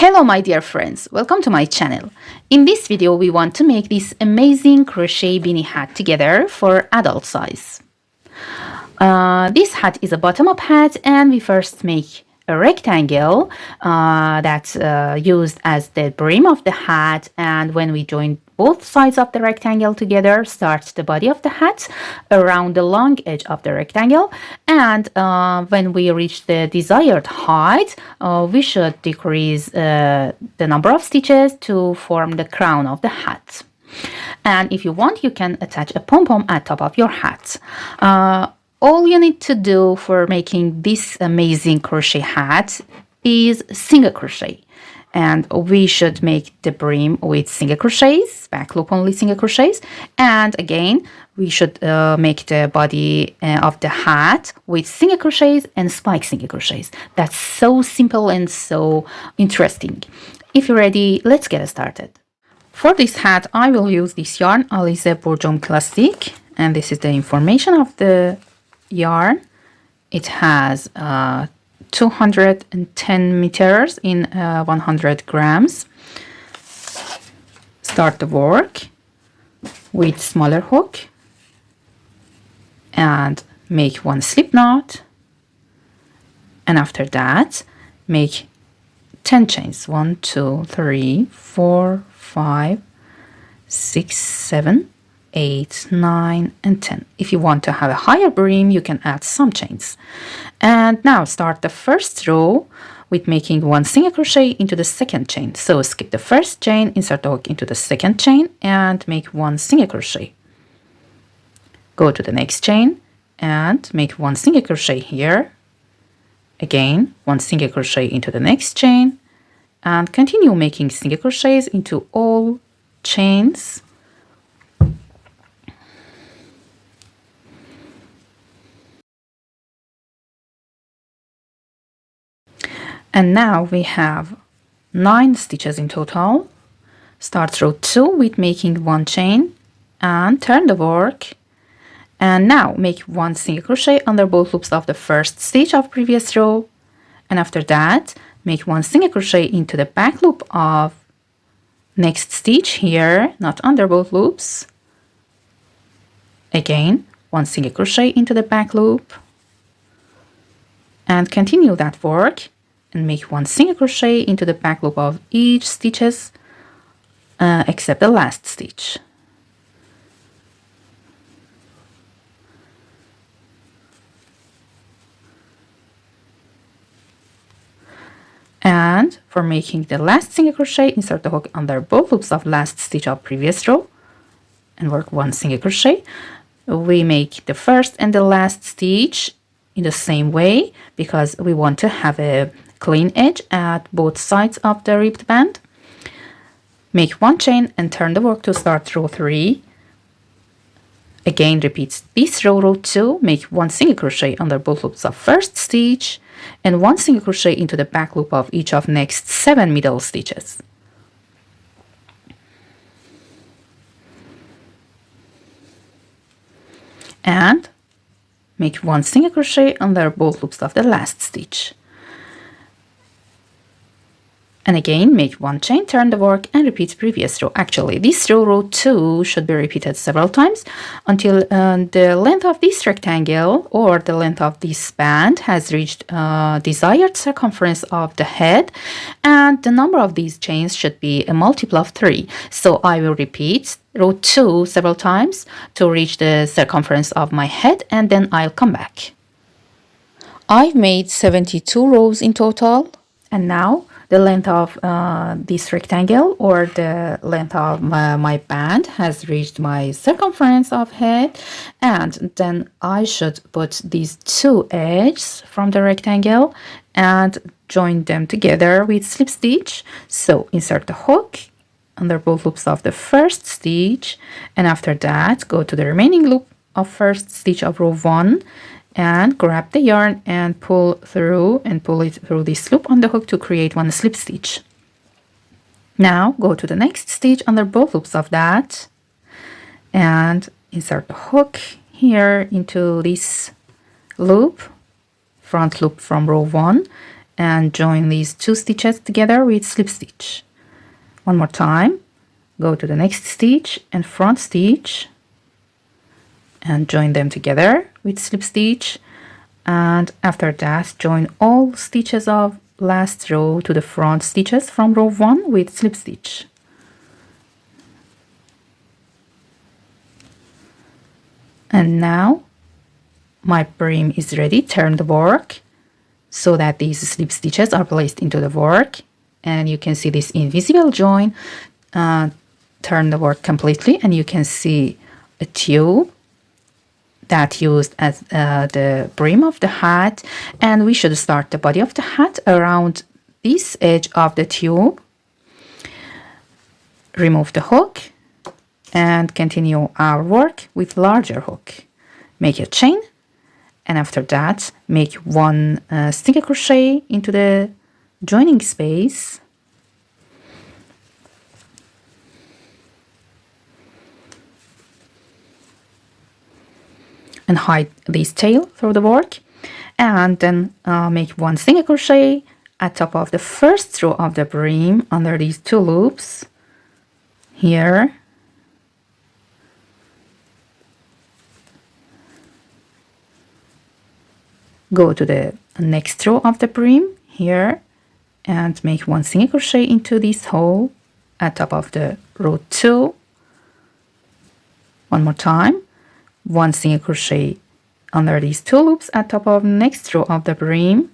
Hello my dear friends, welcome to my channel. In this video we want to make this amazing crochet beanie hat together for adult size. This hat is a bottom-up hat and we first make a rectangle that's used as the brim of the hat, and when we join both sides of the rectangle together, start the body of the hat around the long edge of the rectangle, and when we reach the desired height, we should decrease the number of stitches to form the crown of the hat. And if you want, you can attach a pom-pom at top of your hat. All you need to do for making this amazing crochet hat is single crochet. And we should make the brim with single crochets, back loop only single crochets. And again, we should make the body of the hat with single crochets and spike single crochets. That's so simple and so interesting. If you're ready, let's get started. For this hat, I will use this yarn, Alize Borjom Classic. And this is the information of the yarn. It has 210 meters in 100 grams. Start the work with smaller hook and make one slip knot, and after that make 10 chains. 1 2 3 4 5 6 7 8 9 and 10. If you want to have a higher brim, you can add some chains. And now start the first row with making one single crochet into the second chain. So skip the first chain, insert the hook into the second chain and make one single crochet. Go to the next chain and make one single crochet here. Again, one single crochet into the next chain, and continue making single crochets into all chains. And now we have 9 stitches in total. Start row 2 with making one chain and turn the work. And now make one single crochet under both loops of the first stitch of previous row. And after that, make one single crochet into the back loop of next stitch here, not under both loops. Again, one single crochet into the back loop. And continue that work. And make one single crochet into the back loop of each stitches except the last stitch. And for making the last single crochet, insert the hook under both loops of last stitch of previous row and work one single crochet. We make the first and the last stitch in the same way because we want to have a clean edge at both sides of the ribbed band. Make one chain and turn the work to start row 3. Again, repeat this row 2, make one single crochet under both loops of first stitch and one single crochet into the back loop of each of next 7 middle stitches. And make one single crochet under both loops of the last stitch. And again, make one chain, turn the work, and repeat previous row. Actually, this row 2 should be repeated several times until the length of this rectangle or the length of this band has reached desired circumference of the head, and the number of these chains should be a multiple of 3. So I will repeat row 2 several times to reach the circumference of my head, and then I'll come back. I've made 72 rows in total, and now the length of this rectangle or the length of my band has reached my circumference of head, and then I should put these 2 edges from the rectangle and join them together with slip stitch. So insert the hook under both loops of the first stitch, and after that go to the remaining loop of first stitch of row 1 and grab the yarn and pull it through this loop on the hook to create one slip stitch. Now go to the next stitch under both loops of that and insert the hook here into this loop, front loop from row 1, and join these 2 stitches together with slip stitch. One more time, go to the next stitch and front stitch and join them together with slip stitch, and after that join all stitches of last row to the front stitches from row 1 with slip stitch. And now my brim is ready. Turn the work so that these slip stitches are placed into the work, and you can see this invisible join. Turn the work completely and you can see a tube that used as the brim of the hat, and we should start the body of the hat around this edge of the tube. Remove the hook and continue our work with larger hook. Make a chain, and after that make 1 single crochet into the joining space, and hide this tail through the work, and then make 1 single crochet at top of the first row of the brim under these 2 loops here, go to the next row of the brim here and make 1 single crochet into this hole at top of the row 2. One more time, 1 single crochet under these 2 loops at top of the next row of the brim,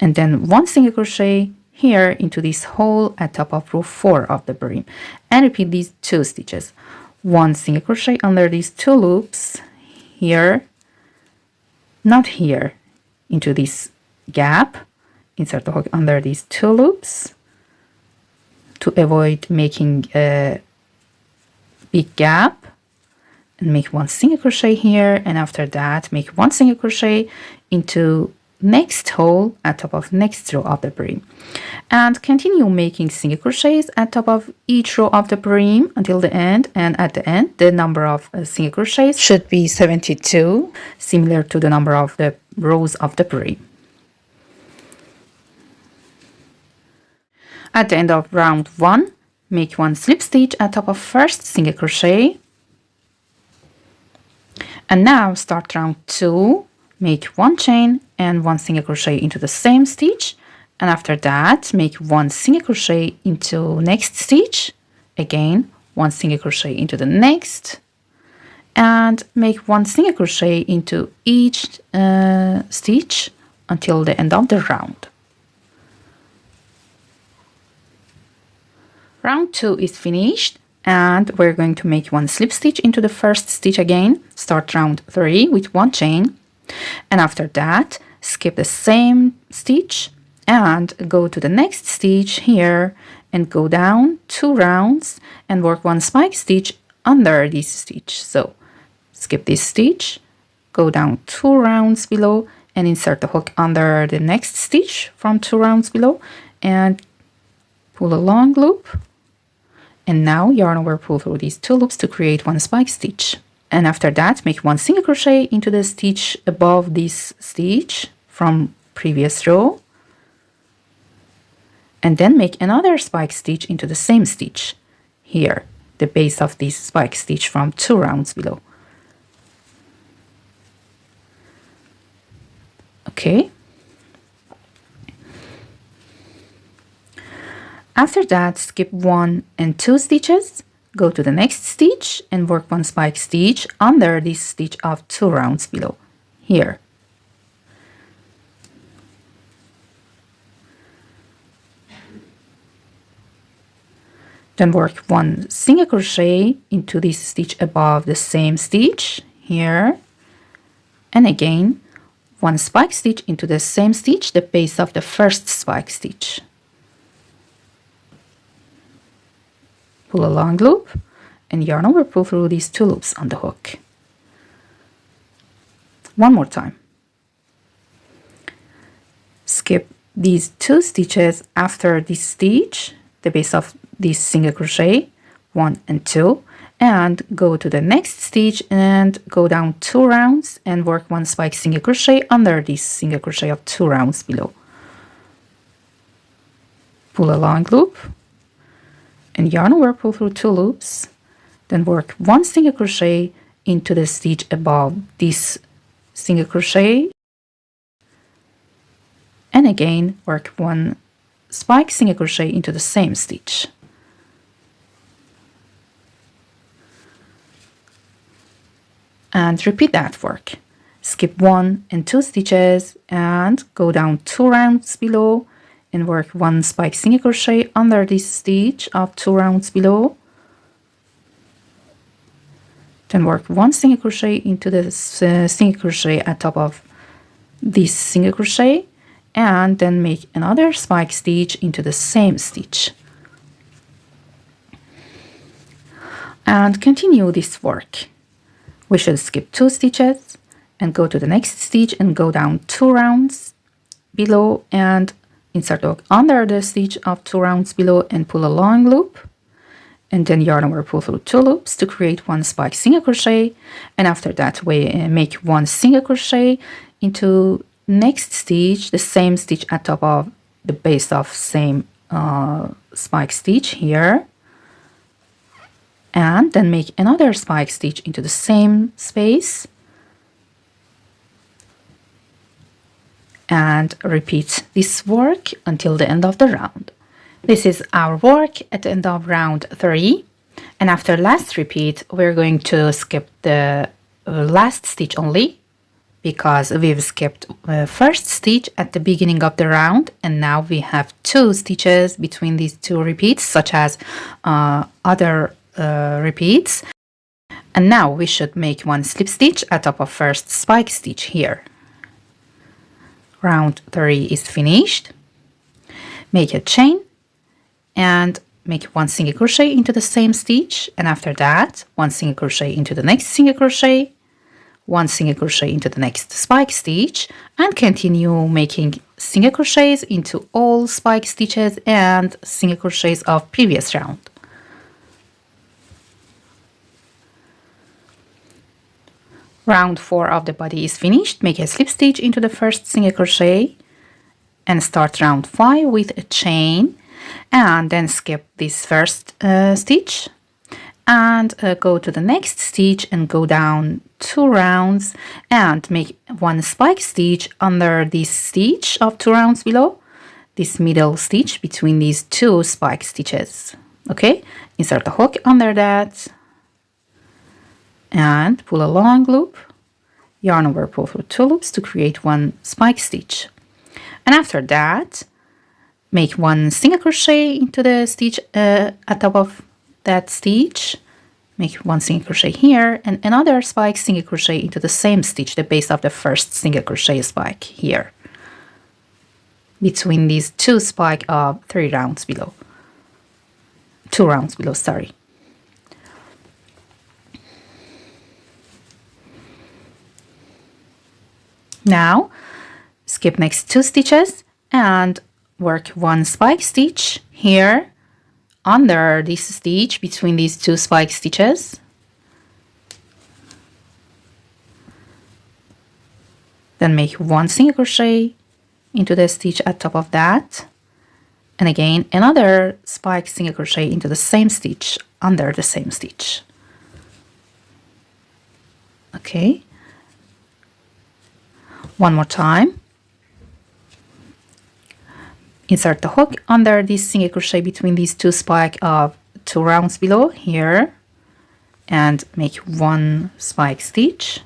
and then 1 single crochet here into this hole at top of row 4 of the brim, and repeat these 2 stitches. 1 single crochet under these 2 loops here, not here, into this gap, insert the hook under these 2 loops to avoid making a big gap, and make 1 single crochet here, and after that make 1 single crochet into next hole at top of next row of the brim, and continue making single crochets at top of each row of the brim until the end, and at the end the number of single crochets should be 72, similar to the number of the rows of the brim. At the end of round 1, make 1 slip stitch at top of first single crochet, and now start round 2, make 1 chain and 1 single crochet into the same stitch, and after that make 1 single crochet into next stitch, again 1 single crochet into the next, and make 1 single crochet into each stitch until the end of the round. Round 2 is finished, and we're going to make 1 slip stitch into the first stitch again. Start round 3 with 1 chain, and after that skip the same stitch and go to the next stitch here and go down 2 rounds and work 1 spike stitch under this stitch. So skip this stitch, go down 2 rounds below and insert the hook under the next stitch from 2 rounds below and pull a long loop, and now yarn over, pull through these 2 loops to create 1 spike stitch. And after that make 1 single crochet into the stitch above this stitch from previous row, and then make another spike stitch into the same stitch here, the base of this spike stitch from 2 rounds below. Okay. After that skip 1 and 2 stitches, go to the next stitch and work 1 spike stitch under this stitch of 2 rounds below here. Then work 1 single crochet into this stitch above the same stitch here, and again 1 spike stitch into the same stitch, the base of the first spike stitch. Pull a long loop and yarn over, pull through these 2 loops on the hook. One more time. Skip these 2 stitches after this stitch, the base of this single crochet, 1 and 2, and go to the next stitch and go down 2 rounds and work 1 spike single crochet under this single crochet of 2 rounds below. Pull a long loop and yarn over, pull through 2 loops, then work 1 single crochet into the stitch above this single crochet, and again work 1 spike single crochet into the same stitch. And repeat that work. Skip 1 and 2 stitches and go down 2 rounds below and work 1 spike single crochet under this stitch of 2 rounds below. Then work 1 single crochet into the single crochet at top of this single crochet, and then make another spike stitch into the same stitch. And continue this work. We should skip 2 stitches and go to the next stitch and go down 2 rounds below and insert the hook under the stitch of 2 rounds below and pull a long loop, and then yarn over, pull through 2 loops to create 1 spike single crochet, and after that we make 1 single crochet into next stitch, the same stitch at top of the base of same spike stitch here, and then make another spike stitch into the same space and repeat this work until the end of the round. This is our work at the end of round 3, and after last repeat we're going to skip the last stitch only, because we've skipped first stitch at the beginning of the round, and now we have 2 stitches between these 2 repeats, such as other repeats, and now we should make 1 slip stitch at top of first spike stitch here. Round 3 is finished. Make a chain and make 1 single crochet into the same stitch, and after that 1 single crochet into the next single crochet, 1 single crochet into the next spike stitch, and continue making single crochets into all spike stitches and single crochets of previous round. Round 4 of the body is finished. Make a slip stitch into the first single crochet and start round 5 with a chain, and then skip this first stitch and go to the next stitch and go down 2 rounds and make 1 spike stitch under this stitch of 2 rounds below, this middle stitch between these 2 spike stitches. Okay, insert a hook under that and pull a long loop, yarn over, pull through 2 loops to create 1 spike stitch, and after that make 1 single crochet into the stitch at top of that stitch, make 1 single crochet here and another spike single crochet into the same stitch, the base of the first single crochet spike here, between these 2 spike of 2 rounds below, sorry. Now skip next 2 stitches and work 1 spike stitch here under this stitch between these 2 spike stitches, then make 1 single crochet into the stitch at top of that, and again another spike single crochet into the same stitch under the same stitch. Okay, one more time. Insert the hook under this single crochet between these 2 spike of 2 rounds below here and make 1 spike stitch,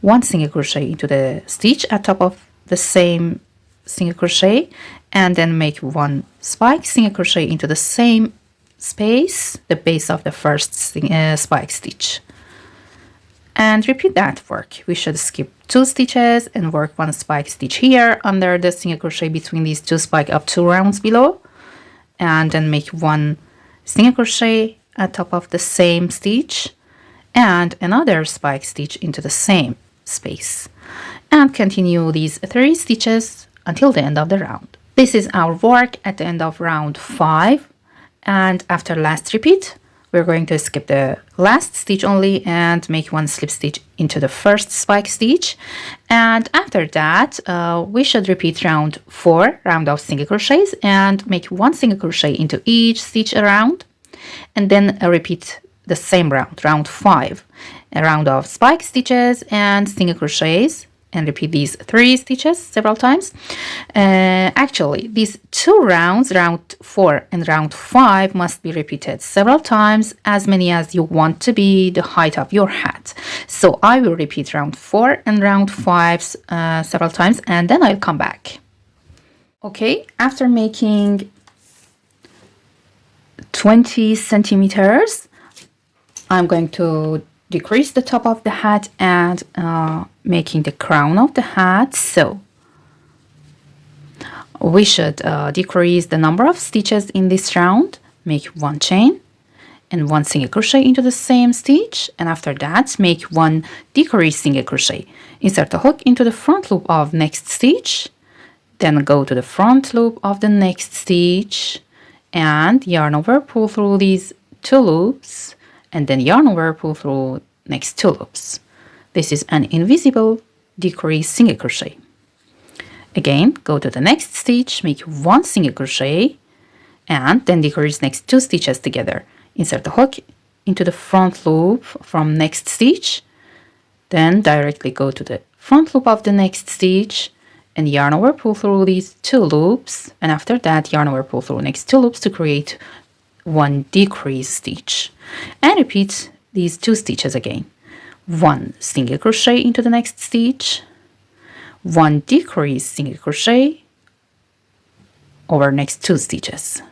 1 single crochet into the stitch at top of the same single crochet, and then make 1 spike single crochet into the same space, the base of the first spike stitch, and repeat that work. We should skip 2 stitches and work 1 spike stitch here under the single crochet between these 2 spike of 2 rounds below, and then make 1 single crochet at top of the same stitch and another spike stitch into the same space, and continue these 3 stitches until the end of the round. This is our work at the end of round 5, and after last repeat we're going to skip the last stitch only and make one slip stitch into the first spike stitch. And after that, we should repeat round 4, round of single crochets, and make one single crochet into each stitch around. And then repeat the same round, round 5, a round of spike stitches and single crochets, and repeat these 3 stitches several times. Actually, these 2 rounds, round 4 and round 5, must be repeated several times, as many as you want to be the height of your hat. So I will repeat round 4 and round 5 several times, and then I'll come back. Okay, after making 20 centimeters, I'm going to decrease the top of the hat and making the crown of the hat. So we should decrease the number of stitches in this round, make 1 chain and 1 single crochet into the same stitch, and after that make 1 decreased single crochet, insert a hook into the front loop of next stitch, then go to the front loop of the next stitch and yarn over, pull through these 2 loops, and then yarn over, pull through next 2 loops. This is an invisible decreased single crochet. Again, go to the next stitch, make 1 single crochet, and then decrease next 2 stitches together. Insert the hook into the front loop from next stitch, then directly go to the front loop of the next stitch and yarn over, pull through these 2 loops, and after that yarn over, pull through next 2 loops to create 1 decreased stitch, and repeat these 2 stitches again. 1 single crochet into the next stitch, 1 decreased single crochet over next 2 stitches,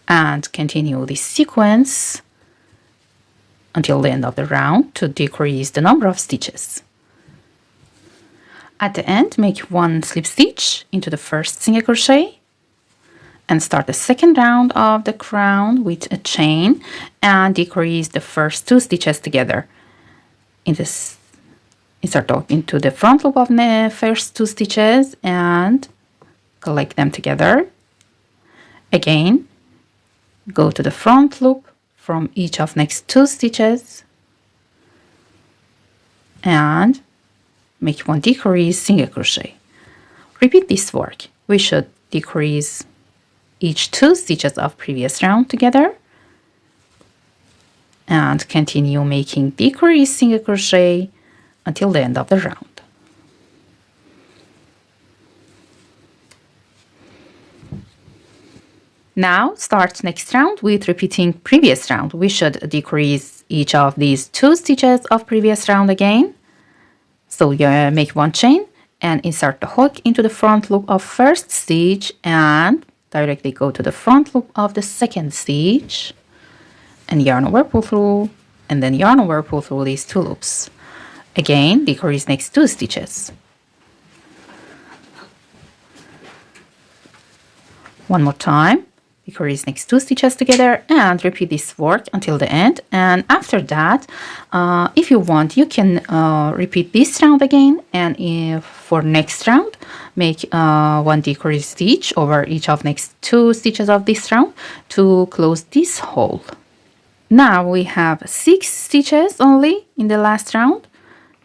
and continue this sequence until the end of the round to decrease the number of stitches. At the end, make 1 slip stitch into the first single crochet and start the second round of the crown with a chain and decrease the first 2 stitches together. Insert into the front loop of the first 2 stitches and collect them together. Again, go to the front loop from each of next 2 stitches and make 1 decreased single crochet. Repeat this work. We should decrease each 2 stitches of previous round together and continue making decreased single crochet until the end of the round. Now start next round with repeating previous round. We should decrease each of these 2 stitches of previous round again. So you make 1 chain and insert the hook into the front loop of first stitch and directly go to the front loop of the second stitch and yarn over, pull through, and then yarn over, pull through these 2 loops. Again, decrease next 2 stitches. One more time, decrease next 2 stitches together and repeat this work until the end. And after that, if you want, you can repeat this round again, and if for next round, make 1 decreased stitch over each of next 2 stitches of this round to close this hole. Now we have 6 stitches only in the last round.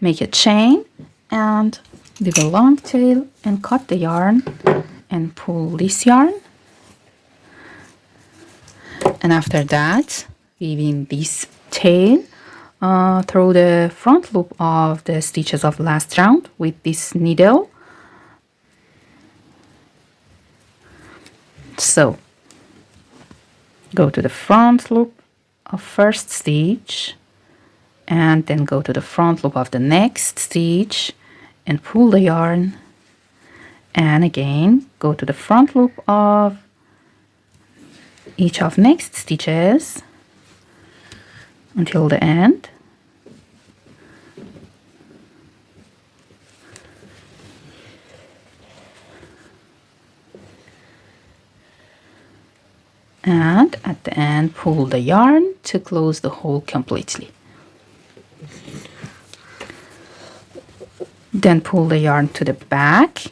Make a chain and leave a long tail and cut the yarn and pull this yarn. And after that, weaving this tail through the front loop of the stitches of last round with this needle. So go to the front loop of first stitch and then go to the front loop of the next stitch and pull the yarn, and again go to the front loop of each of next stitches until the end. And at the end, pull the yarn to close the hole completely. Then pull the yarn to the back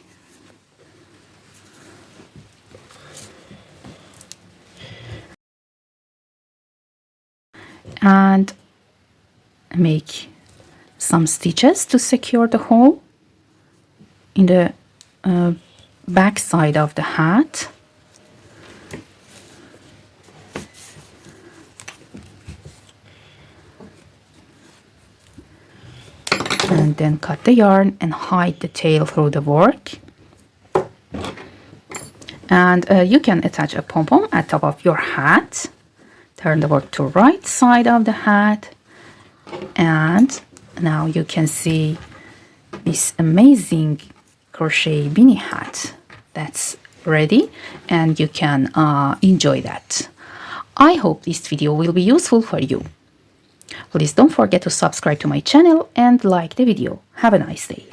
make some stitches to secure the hole in the back side of the hat. And then cut the yarn and hide the tail through the work. And you can attach a pom-pom at top of your hat. Turn the work to right side of the hat. And now you can see this amazing crochet beanie hat that's ready, and you can enjoy that. I hope this video will be useful for you. Please don't forget to subscribe to my channel and like the video. Have a nice day.